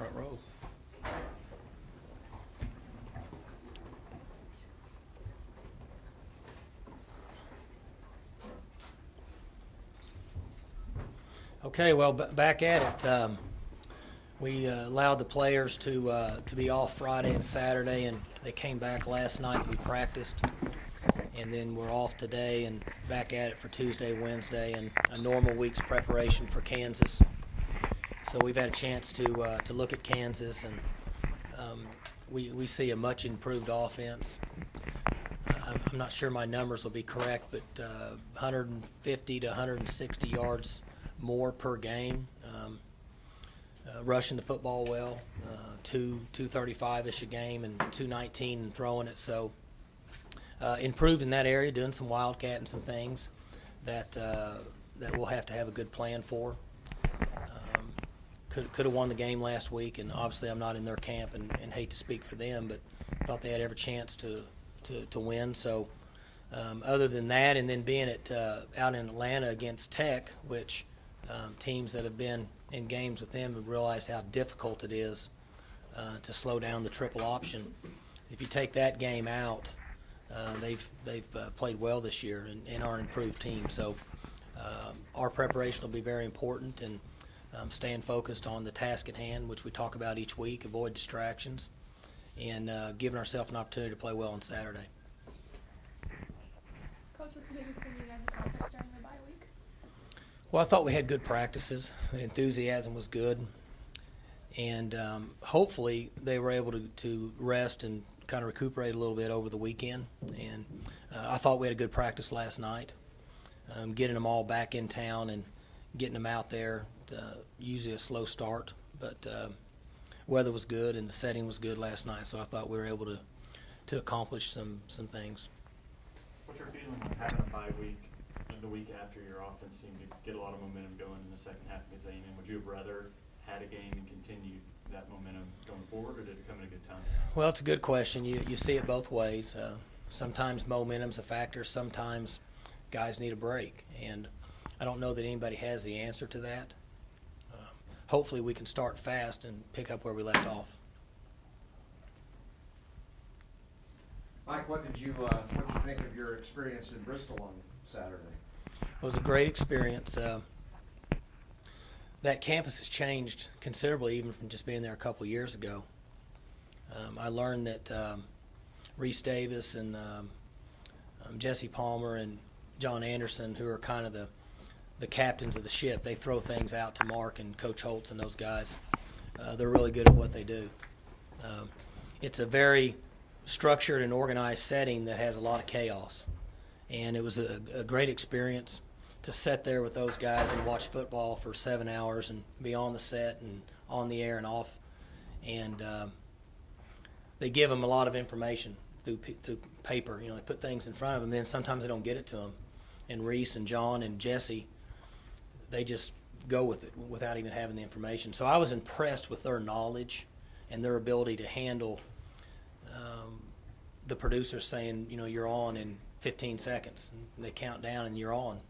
front row. Okay, well, back at it. We allowed the players to be off Friday and Saturday, and they came back last night and we practiced. And then we're off today and back at it for Tuesday, Wednesday, and a normal week's preparation for Kansas. So we've had a chance to look at Kansas, and we see a much improved offense. I'm not sure my numbers will be correct, but 150 to 160 yards more per game, rushing the football well, 235-ish a game and 219 and throwing it. So improved in that area, doing some wildcat and some things that we'll have to have a good plan for. Could have won the game last week, and obviously I'm not in their camp and hate to speak for them, but thought they had every chance to win. So other than that, and then being out in Atlanta against Tech, which teams that have been in games with them have realized how difficult it is to slow down the triple option. If you take that game out, they've played well this year and are an improved team. So our preparation will be very important, and staying focused on the task at hand, which we talk about each week, avoid distractions, and giving ourselves an opportunity to play well on Saturday. Coach, what's the biggest thing you guys accomplished during the bye week? Well, I thought we had good practices. The enthusiasm was good. And hopefully they were able to rest and kind of recuperate a little bit over the weekend. And I thought we had a good practice last night, getting them all back in town and getting them out there. Usually a slow start, but weather was good and the setting was good last night, so I thought we were able to accomplish some things. What's your feeling on having a bye week and the week after your offense seemed to get a lot of momentum going in the second half against A&M? Would you have rather had a game and continued that momentum going forward, or did it come at a good time? Well, it's a good question. You see it both ways. Sometimes momentum's a factor. Sometimes guys need a break, and I don't know that anybody has the answer to that. Hopefully we can start fast and pick up where we left off. Mike, what did you think of your experience in Bristol on Saturday? It was a great experience. That campus has changed considerably, even from just being there a couple of years ago. I learned that Reese Davis and Jesse Palmer and John Anderson, who are kind of the captains of the ship, they throw things out to Mark and Coach Holtz and those guys. They're really good at what they do. It's a very structured and organized setting that has a lot of chaos. And it was a great experience to sit there with those guys and watch football for 7 hours and be on the set and on the air and off. And they give them a lot of information through paper. You know, they put things in front of them, and then sometimes they don't get it to them. And Reese and John and Jesse, they just go with it without even having the information. So I was impressed with their knowledge and their ability to handle the producers saying, you know, you're on in 15 seconds. And they count down and you're on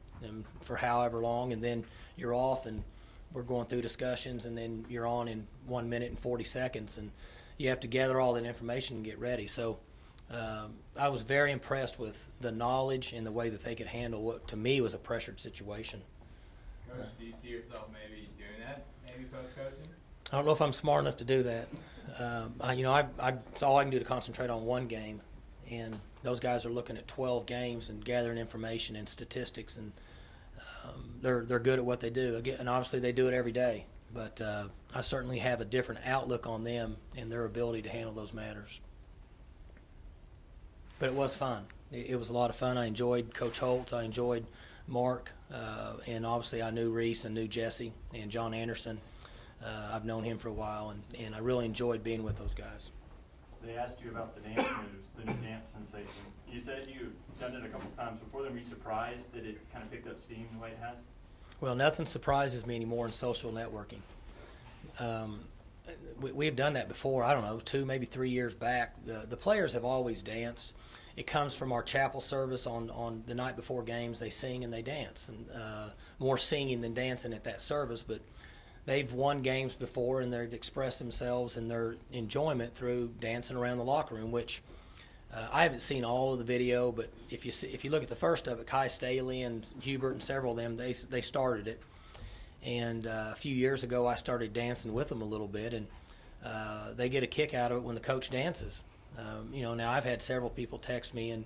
for however long, and then you're off and we're going through discussions, and then you're on in 1 minute and 40 seconds. And you have to gather all that information and get ready. So I was very impressed with the knowledge and the way that they could handle what to me was a pressured situation. Coach, do you see yourself maybe doing that, maybe post-coaching? I don't know if I'm smart enough to do that. It's all I can do to concentrate on one game, and those guys are looking at 12 games and gathering information and statistics, and they're good at what they do. Again, and obviously they do it every day, but I certainly have a different outlook on them and their ability to handle those matters. But it was fun. It was a lot of fun. I enjoyed Coach Holtz. I enjoyed Mark, and obviously I knew Reese and knew Jesse and John Anderson. I've known him for a while, and I really enjoyed being with those guys. They asked you about the dance moves, the new dance sensation. You said you've done it a couple times before. Were you surprised that it kind of picked up steam the way it has? Well, nothing surprises me anymore in social networking. We have done that before, I don't know, 2, maybe 3 years back. The players have always danced. It comes from our chapel service on the night before games. They sing and they dance, and more singing than dancing at that service. But they've won games before, and they've expressed themselves and their enjoyment through dancing around the locker room, which I haven't seen all of the video, but if you look at the first of it, Kai Staley and Hubert and several of them, they started it. And a few years ago, I started dancing with them a little bit, and they get a kick out of it when the coach dances. Now I've had several people text me and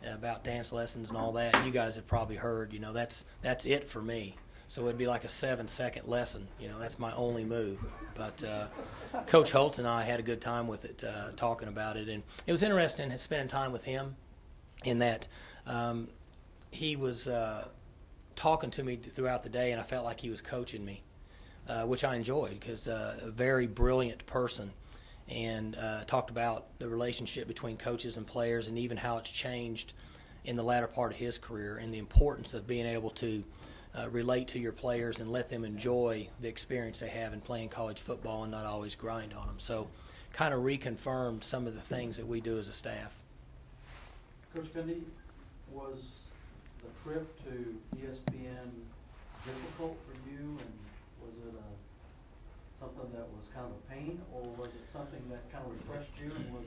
about dance lessons and all that. You guys have probably heard, that's it for me. So it'd be like a 7-second lesson. That's my only move. But Coach Holtz and I had a good time with it, talking about it. And it was interesting spending time with him in that he was talking to me throughout the day, and I felt like he was coaching me, which I enjoyed because a very brilliant person. And talked about the relationship between coaches and players and even how it's changed in the latter part of his career and the importance of being able to relate to your players and let them enjoy the experience they have in playing college football and not always grind on them. So kind of reconfirmed some of the things that we do as a staff. Coach Gundy, was the trip to ESPN difficult for you, and was it something that was kind of a pain, or was it something that kind of refreshed you and was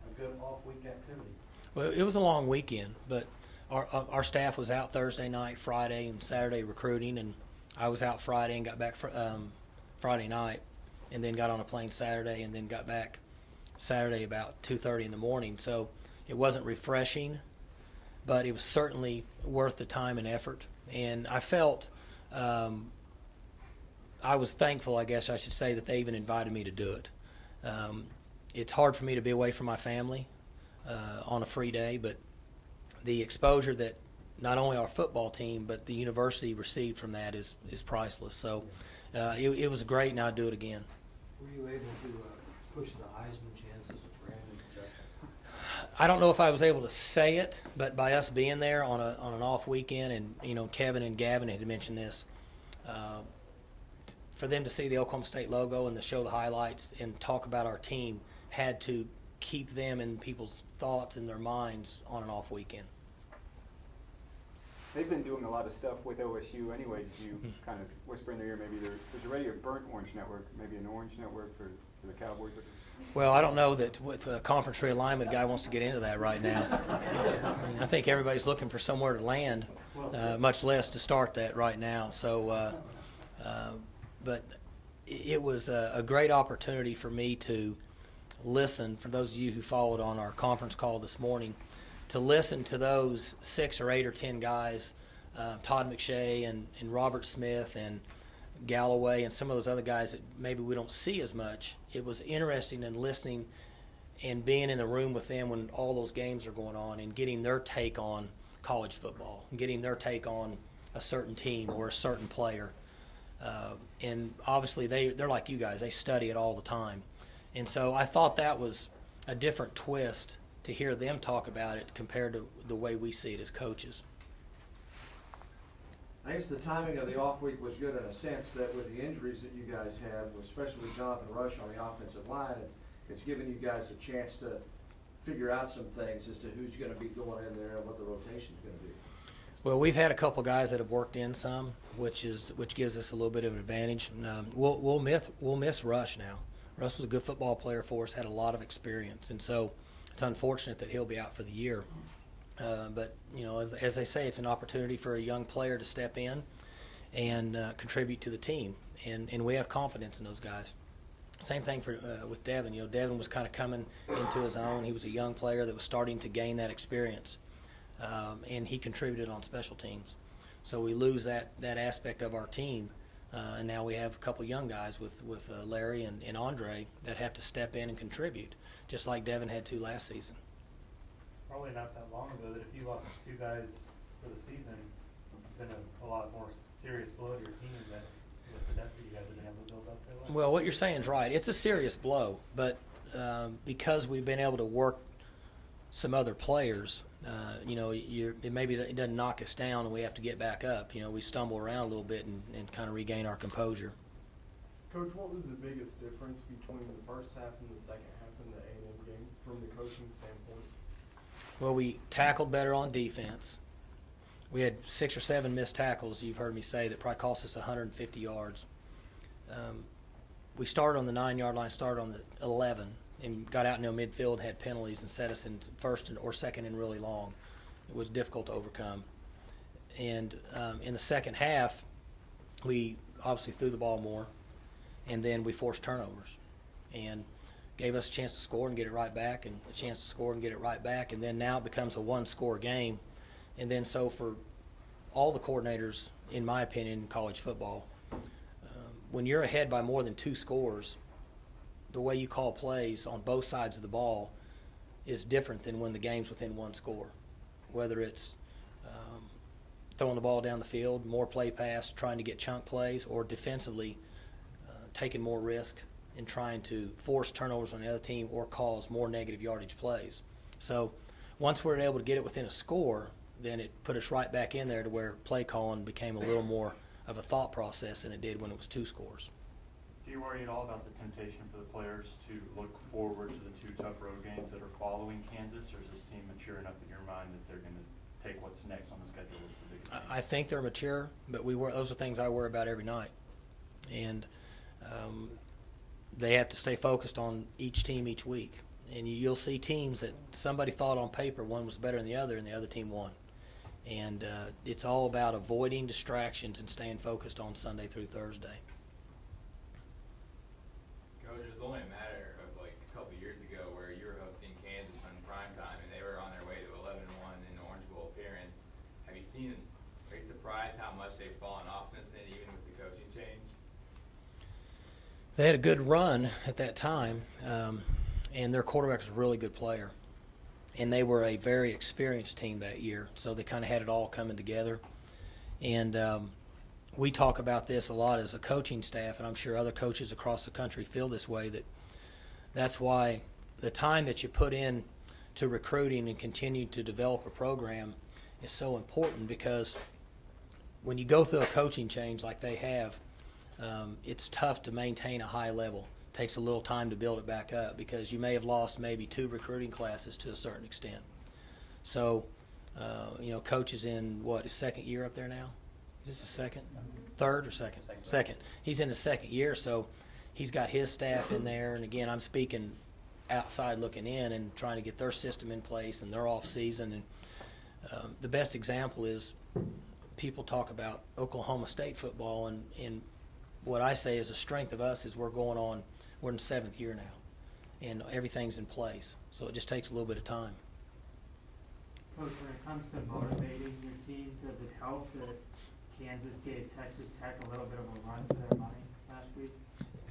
a good off-week activity? Well, it was a long weekend, but our staff was out Thursday night, Friday, and Saturday recruiting, and I was out Friday and got back Friday night, and then got on a plane Saturday, and then got back Saturday about 2:30 in the morning. So it wasn't refreshing, but it was certainly worth the time and effort. And I felt I was thankful, I guess I should say, that they even invited me to do it. It's hard for me to be away from my family on a free day, but the exposure that not only our football team but the university received from that is priceless. So it was great, and I'd do it again. Were you able to push the Heisman chances of Brandon and Justin? I don't know if I was able to say it, but by us being there on an off weekend, and Kevin and Gavin had mentioned this, for them to see the Oklahoma State logo and to show the highlights and talk about our team had to keep them in people's thoughts and their minds on an off weekend. They've been doing a lot of stuff with OSU anyway. Did you kind of whisper in their ear, maybe there's already a burnt orange network, maybe an orange network for the Cowboys? Well, I don't know that with a conference realignment guy wants to get into that right now. I think everybody's looking for somewhere to land, much less to start that right now. So, but it was a great opportunity for me to listen, for those of you who followed on our conference call this morning, to listen to those 6 or 8 or 10 guys, Todd McShay and Robert Smith and Galloway and some of those other guys that maybe we don't see as much. It was interesting in listening and being in the room with them when all those games are going on and getting their take on college football, and getting their take on a certain team or a certain player. And obviously they're like you guys. They study it all the time. And so I thought that was a different twist to hear them talk about it compared to the way we see it as coaches. I guess the timing of the off week was good in a sense that with the injuries that you guys have, especially with Jonathan Rush on the offensive line, it's given you guys a chance to figure out some things as to who's going to be going in there and what the rotation's going to be. Well, we've had a couple guys that have worked in some, which gives us a little bit of an advantage. We'll miss Rush now. Russ was a good football player for us, had a lot of experience, and so it's unfortunate that he'll be out for the year. But as they say, it's an opportunity for a young player to step in and contribute to the team, and we have confidence in those guys. Same thing with Devin. Devin was kind of coming into his own. He was a young player that was starting to gain that experience, and he contributed on special teams. So we lose that aspect of our team. And now we have a couple young guys with Larry and Andre that have to step in and contribute, just like Devin had to last season. It's probably not that long ago that if you lost 2 guys for the season, it's been a lot more serious blow to your team than with the depth that you guys have been able to build up there. Well, what you're saying is right. It's a serious blow, but because we've been able to work some other players, maybe it doesn't knock us down and we have to get back up. We stumble around a little bit and kind of regain our composure. Coach, what was the biggest difference between the first half and the second half in the A&M game from the coaching standpoint? Well, we tackled better on defense. We had 6 or 7 missed tackles, you've heard me say, that probably cost us 150 yards. we started on the 9-yard line, started on the 11, and got out in the midfield, had penalties, and set us in first or second and really long. It was difficult to overcome. And in the second half, we obviously threw the ball more, and then we forced turnovers and gave us a chance to score and get it right back, and a chance to score and get it right back, and then now it becomes a one-score game. And then so for all the coordinators, in my opinion, in college football, when you're ahead by more than 2 scores, the way you call plays on both sides of the ball is different than when the game's within 1 score. Whether it's throwing the ball down the field, more play pass, trying to get chunk plays, or defensively taking more risk and trying to force turnovers on the other team or cause more negative yardage plays. So once we're able to get it within a score, then it put us right back in there to where play calling became a little more of a thought process than it did when it was 2 scores. Do you worry at all about the temptation for the players to look forward to the 2 tough road games that are following Kansas, or is this team mature enough in your mind that they're going to take what's next on the schedule as the biggest game? I think they're mature, but those are things I worry about every night. And they have to stay focused on each team each week. And you'll see teams that somebody thought on paper one was better than the other, and the other team won. And it's all about avoiding distractions and staying focused on Sunday through Thursday. Coach, it was only a matter of like a couple years ago where you were hosting Kansas on primetime, and they were on their way to 11-1 in the Orange Bowl appearance. Are you surprised how much they've fallen off since then, even with the coaching change? They had a good run at that time, and their quarterback was a really good player. And they were a very experienced team that year, so they kind of had it all coming together. And we talk about this a lot as a coaching staff, and I'm sure other coaches across the country feel this way, that's why the time that you put in to recruiting and continue to develop a program is so important, because when you go through a coaching change like they have, it's tough to maintain a high level. It takes a little time to build it back up, because you may have lost maybe 2 recruiting classes to a certain extent. So, Coach is in, his second year up there now? Is this his second? Third or second? Second. He's in his second year, so he's got his staff in there. And, again, I'm speaking outside looking in and trying to get their system in place and their off season. And the best example is people talk about Oklahoma State football, and what I say is a strength of us is we're in 7th year now, and everything's in place. So it just takes a little bit of time. Coach, when it comes to motivating your team, does it help that Kansas gave Texas Tech a little bit of a run for their money last week?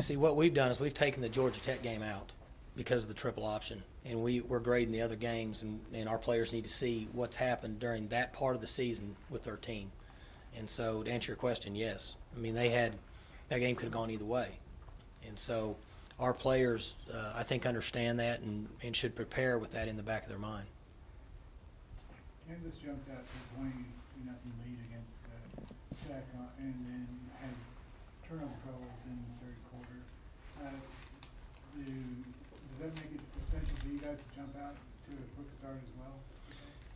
See, what we've done is we've taken the Georgia Tech game out because of the triple option, and we're grading the other games, and our players need to see what's happened during that part of the season with their team. And so to answer your question, yes. I mean, that game could have gone either way. And so our players, I think, understand that and should prepare with that in the back of their mind. Kansas jumped out to a 22-0 lead against Tech, and then had turnover troubles in the 3rd quarter. Does that make it essential for you guys to jump out to a quick start as well?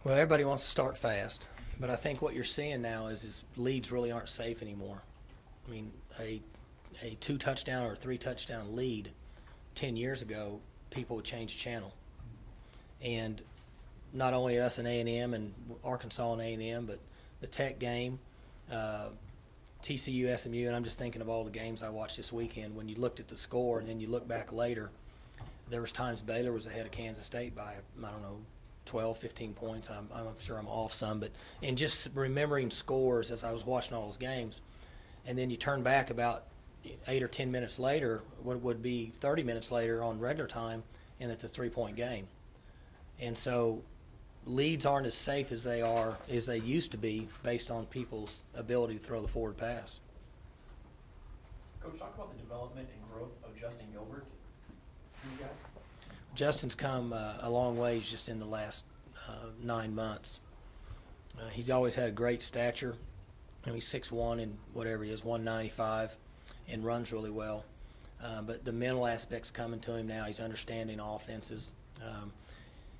Well, everybody wants to start fast, but I think what you're seeing now is leads really aren't safe anymore. I mean, a 2-touchdown or 3-touchdown lead 10 years ago, people would change the channel. And not only us and A&M and Arkansas and A&M, but the Tech game, TCU, SMU, and I'm just thinking of all the games I watched this weekend. When you looked at the score and then you look back later, there was times Baylor was ahead of Kansas State by, 12, 15 points. I'm sure I'm off some, but in just remembering scores as I was watching all those games, and then you turn back about 8 or 10 minutes later, what would be 30 minutes later on regular time, and it's a 3-point game. And so leads aren't as safe as they used to be based on people's ability to throw the forward pass. Coach, talk about the development and growth of Justin Gilbert for you guys. Justin's come a long ways just in the last 9 months. He's always had a great stature. He's 6'1" and whatever he is, 195, and runs really well. But the mental aspect's coming to him now. He's understanding offenses.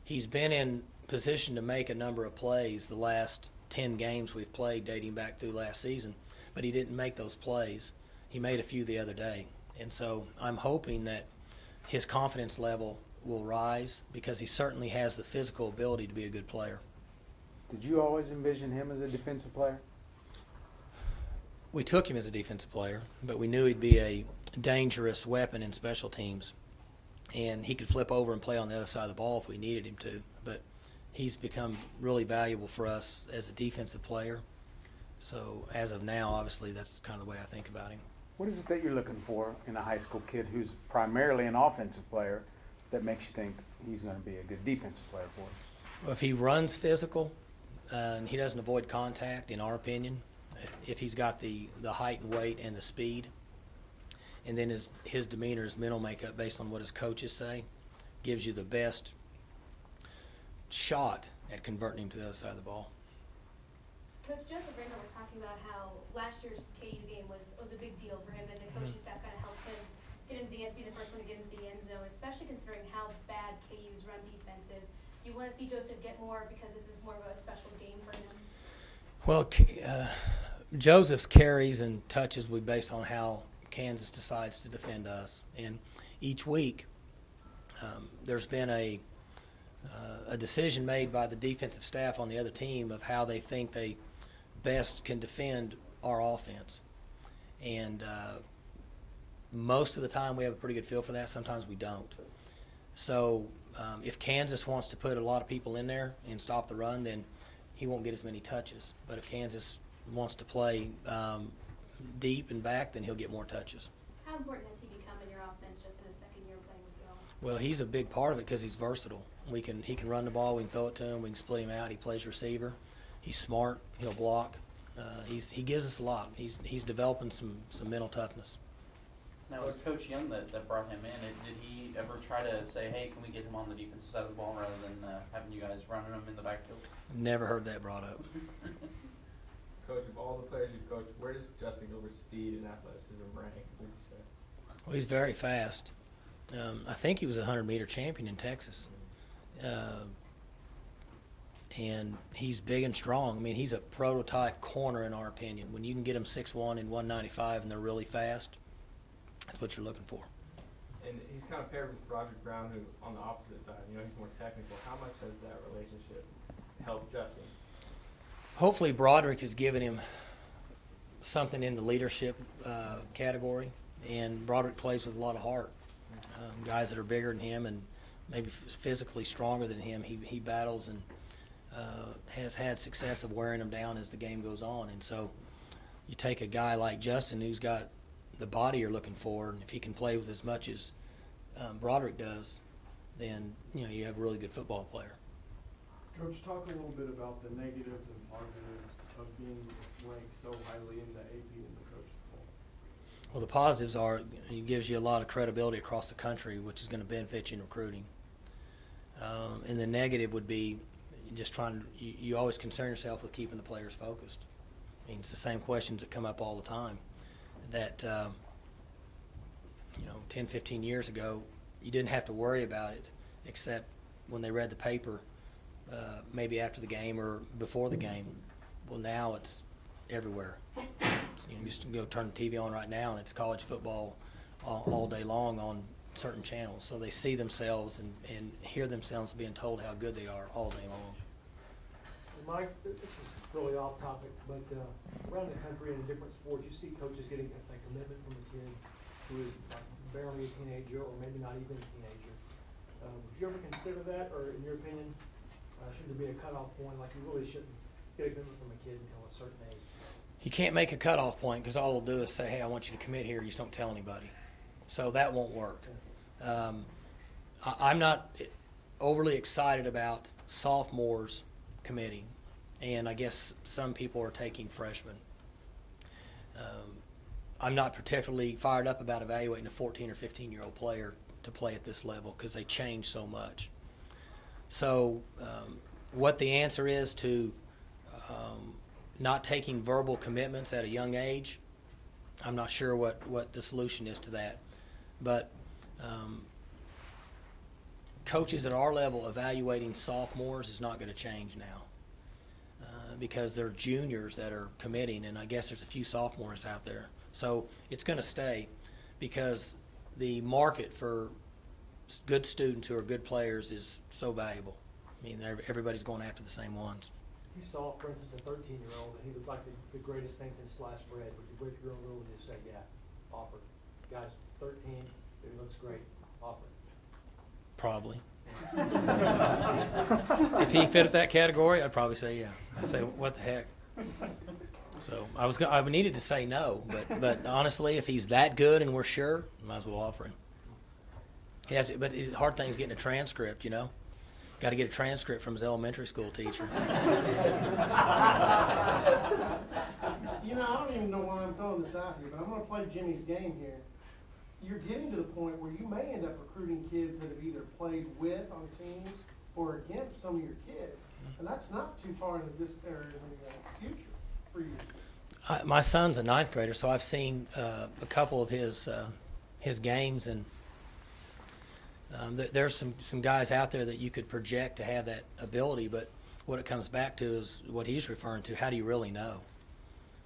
He's been in position to make a number of plays the last 10 games we've played dating back through last season, but he didn't make those plays. He made a few the other day. And so I'm hoping that his confidence level will rise because he certainly has the physical ability to be a good player. Did you always envision him as a defensive player? We took him as a defensive player, but we knew he'd be a dangerous weapon in special teams. And he could flip over and play on the other side of the ball if we needed him to. But he's become really valuable for us as a defensive player. So as of now, obviously, that's kind of the way I think about him. What is it that you're looking for in a high school kid who's primarily an offensive player that makes you think he's going to be a good defensive player for us? Well, if he runs physical and he doesn't avoid contact, in our opinion, if he's got the height and weight and the speed, and then his demeanor, his mental makeup based on what his coaches say, gives you the best shot at converting him to the other side of the ball. Coach Joseph Randall was talking about how last year's KU game was a big deal for him, and the coaching staff kind of helped him get into be the first one to get into the end zone, especially considering how bad KU's run defense is. Do you want to see Joseph get more because this is more of a special game for him? Well, Joseph's carries and touches will be based on how Kansas decides to defend us. And each week there's been a decision made by the defensive staff on the other team of how they think they best can defend our offense. And most of the time we have a pretty good feel for that. Sometimes we don't. So if Kansas wants to put a lot of people in there and stop the run, then he won't get as many touches. But if Kansas wants to play deep and back, then he'll get more touches. How important has he become in your offense just in his second year playing with you all? Well, he's a big part of it because he's versatile. He can run the ball, we can throw it to him, we can split him out. He plays receiver. He's smart. He'll block. He gives us a lot. He's developing some mental toughness. Now, was Coach Young that brought him in? Did he ever try to say, hey, can we get him on the defensive side of the ball rather than having you guys running him in the backfield? Never heard that brought up. Coach, of all the players you've coached, where does Justin Gilbert's speed and athleticism rank, would you say? Well, he's very fast. I think he was a 100-meter champion in Texas. And he's big and strong. I mean, he's a prototype corner in our opinion. When you can get him 6'1" and 195 and they're really fast, that's what you're looking for. And he's kind of paired with Roderick Brown, who on the opposite side, he's more technical. How much has that relationship helped Justin? Hopefully Broderick has given him something in the leadership category, and Broderick plays with a lot of heart. Guys that are bigger than him and maybe physically stronger than him, he battles and has had success of wearing them down as the game goes on. And so you take a guy like Justin who's got the body you're looking for, and if he can play with as much as Broderick does, then you have a really good football player. Coach, talk a little bit about the negatives and positives of being ranked so highly in the AP and the coaches poll. Well, the positives are it gives you a lot of credibility across the country, which is going to benefit you in recruiting. And the negative would be just you always concern yourself with keeping the players focused. I mean, it's the same questions that come up all the time. That 10, 15 years ago, you didn't have to worry about it except when they read the paper, maybe after the game or before the game. Well, now it's everywhere. You just go turn the TV on right now, and it's college football all day long on certain channels. So they see themselves and hear themselves being told how good they are all day long. Mike, this is really off topic, but around the country in different sports, you see coaches getting a commitment from a kid who is barely a teenager or maybe not even a teenager. Would you ever consider that, or in your opinion, should there be a cutoff point, like you really shouldn't get a commitment from a kid until a certain age? You can't make a cutoff point because all they'll do is say, hey, I want you to commit here. You just don't tell anybody. So that won't work. I'm not overly excited about sophomores committing, and I guess some people are taking freshmen. I'm not particularly fired up about evaluating a 14 or 15-year-old player to play at this level because they change so much. So what the answer is to not taking verbal commitments at a young age, I'm not sure what the solution is to that. But coaches at our level evaluating sophomores is not going to change now. because they're juniors that are committing, and I guess there's a few sophomores out there. So it's going to stay because the market for good students who are good players is so valuable. I mean, everybody's going after the same ones. You saw, for instance, a 13-year-old, and he looked like the greatest thing since sliced bread. Would you break your own rule and just say, yeah, offer? Guy's 13, he looks great, offer. Probably. If he fit that category, I'd probably say yeah. I'd say, what the heck? So I needed to say no, but honestly, if he's that good and we're sure, might as well offer him. But the hard thing is getting a transcript, you know. Got to get a transcript from his elementary school teacher. You know, I don't even know why I'm throwing this out here, but I'm going to play Jimmy's game here. You're getting to the point where you may end up recruiting kids that have either played with on teams or against some of your kids, and that's not too far into this area in the future for you. My son's a 9th grader, so I've seen a couple of his games, and there's some guys out there that you could project to have that ability, but what it comes back to is what he's referring to. How do you really know?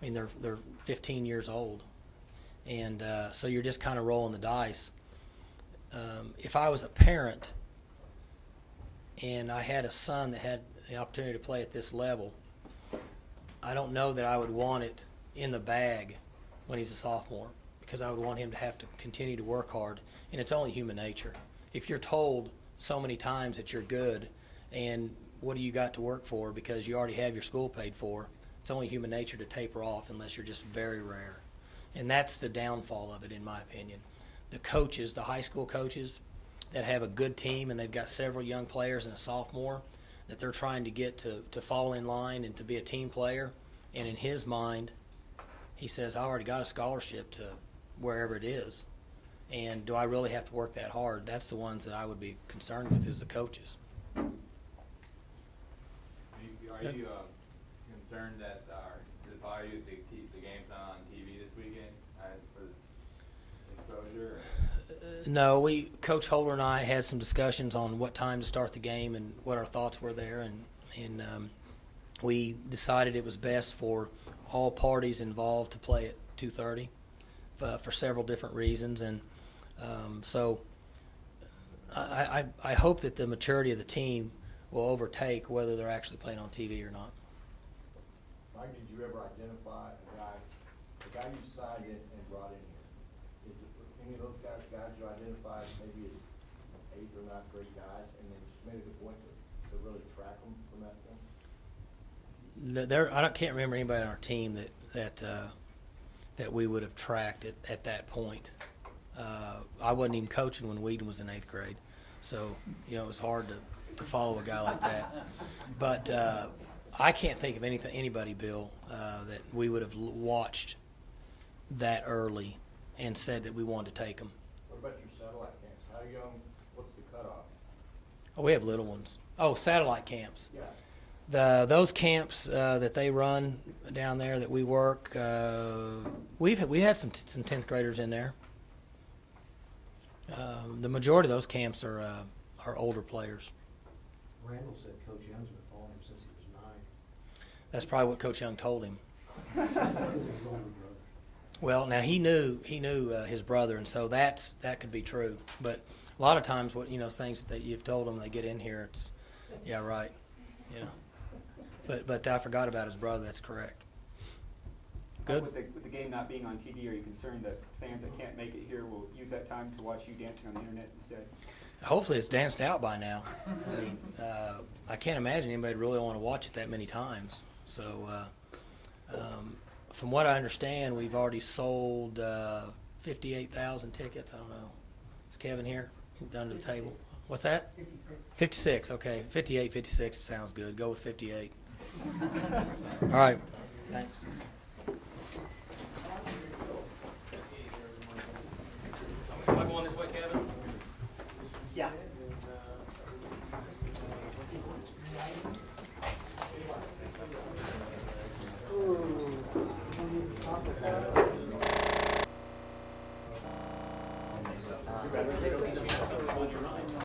I mean, they're 15 years old, and so you're just kind of rolling the dice. If I was a parent and I had a son that had the opportunity to play at this level, I don't know that I would want it in the bag when he's a sophomore, because I would want him to have to continue to work hard, and it's only human nature. If you're told so many times that you're good and what do you got to work for because you already have your school paid for, it's only human nature to taper off unless you're just very rare. And that's the downfall of it, in my opinion. The coaches, the high school coaches that have a good team and they've got several young players and a sophomore that they're trying to get to fall in line and to be a team player, and in his mind, he says, I already got a scholarship to wherever it is. And do I really have to work that hard? That's the ones that I would be concerned with, is the coaches. Are you concerned that the value the game's not on TV this weekend for exposure? No, Coach Holder and I had some discussions on what time to start the game and what our thoughts were there, and we decided it was best for all parties involved to play at 2:30 for several different reasons, and so I hope that the maturity of the team will overtake whether they're actually playing on TV or not. Mike, did you ever identify the guy you signed in and brought in here? Is it any of those guys you identified maybe as 8th or 9th grade guys, and then just made it a point to really track them from that point? I can't remember anybody on our team that we would have tracked at that point. I wasn't even coaching when Whedon was in 8th grade, so it was hard to follow a guy like that. But I can't think of anybody, Bill, that we would have watched that early and said that we wanted to take them. What about your satellite camps? How young? What's the cutoff? Oh, we have little ones. Oh, satellite camps. Yeah. Those camps that they run down there that we work, we had some 10th graders in there. The majority of those camps are older players. Randall said Coach Young's been following him since he was 9. That's probably what Coach Young told him. That's because of his older brother. Well, now he knew his brother, and so that could be true. But a lot of times, things that you've told them, they get in here. It's yeah, right. But I forgot about his brother. That's correct. Good. With the game not being on TV, are you concerned that fans that can't make it here will use that time to watch you dancing on the internet instead? Hopefully it's danced out by now. I mean, I can't imagine anybody really want to watch it that many times. So from what I understand, we've already sold 58,000 tickets. I don't know. Is Kevin here? Down to the table. What's that? 56. Okay. 58, 56 sounds good. Go with 58. All right. Thanks. Am I going this way, Kevin? Yeah. You better get